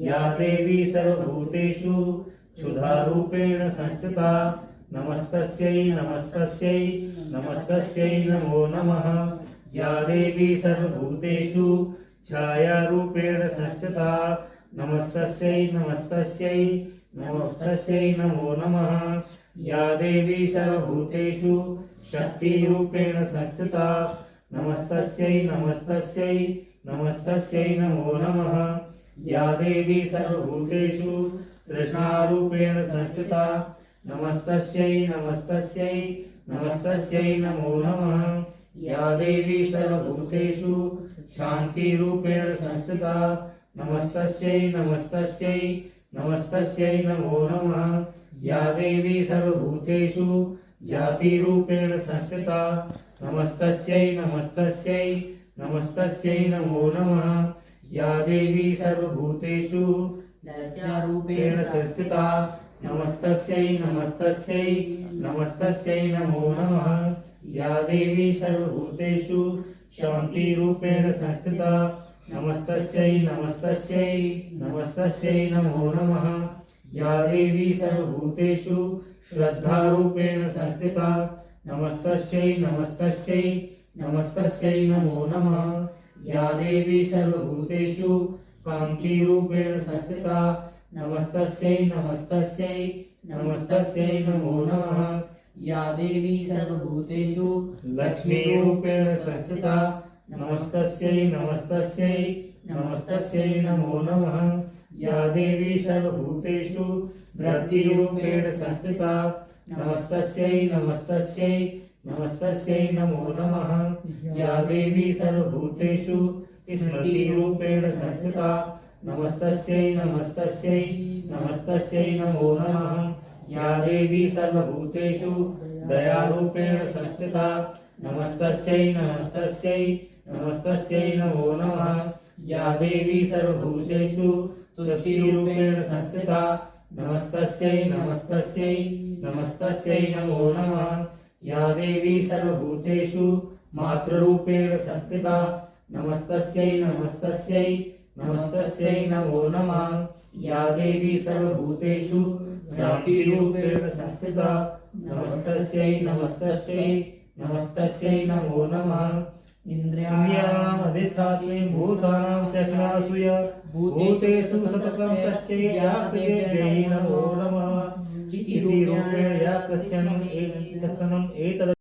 या देवी सर्वभूतेषु क्षुधारूपेण संस्थिता नमस्तस्यै नमस्तस्यै नमस्तस्यै नमो नमः। या देवी सर्वभूतेषु छायारूपेण संस्थिता नमस्तस्यै नमस्तस्यै नमस्तस्यै नमो नमः। या देवी सर्वभूतेषु शक्तिरूपेण संस्थिता नमस्तस्यै नमस्तस्यै नमस्तस्यै नमो नमः। या देवी सर्वभूतेषु तृष्णारूपेण संस्थिता नमस्तस्यै नमस्तस्यै नमस्तस्यै नमो नमः। या देवी सर्वभूतेषु शान्तिरूपेण संस्थिता नमस्तस्यै नमस्तस्यै नमस्तस्यै नमो नमः। या देवी सर्वभूतेषु जातिरूपेण संस्थिता नमस्तस्यै नमस्तस्यै नमस्तस्यै नमो नमः। या देवी सर्वभूतेषु लज्जारूपेण संस्थिता नमस्तस्यै नमस्तस्यै नमस्तस्यै नमो नमः। या देवी सर्वभूतेषु शान्तिरूपेण संस्थिता नमस्तस्यै नमस्तस्यै नमस्तस्यै नमो नमः। या देवी सर्वभूतेषु श्रद्धारूपेण संस्थिता नमस्तस्यै नमस्तस्यै नमस्तस्यै नमो नमः। या देवी सर्वभूतेषु कान्तिरूपेण संस्थिता नमस्तस्यै नमस्तस्यै नमस्तस्यै नमो नमः। या देवी सर्वभूतेषु लक्ष्मीरूपेण संस्थिता नमस्तस्यै नमस्तस्यै नमस्तस्यै नमो नमः। या देवी सर्वभूतेषु वृद्धिरूपेण संस्थिता नमस्तस्यै नमस्तस्यै नमस्तस्यै नमो नमः। या देवी सर्वभूतेषु स्मृतिरूपेण संस्थिता नमस्तस्यै नमस्तस्यै नमस्तस्यै नमो नमः। या देवी सर्वभूतेषु दयारूपेण संस्थिता नमस्तस्यै नमस्तस्यै नमस्तस्यै नमो नमः। या देवी सर्वभूतेषु तुष्टिरूपेण संस्थिता नमस्तस्यै नमस्तस्यै नमस्तस्यै नमो नमः। या देवी सर्वभूतेषु मातृरूपेण संस्थिता नमस्तस्यै नमस्तस्यै नमस्तस्यै नमो नमः। या देवी सर्वभूतेषु शान्तिरूपेण संस्थिता नमस्तस्यै नमस्तस्यै नमस्तस्यै नमो नमः। इन्द्रियाणामधिष्ठात्रे भूतानां चक्रासूय भूतेषु सततं तस्यै याक्तदेव्यै नमो नमः। चितिरूपेण या कश्चन एतत्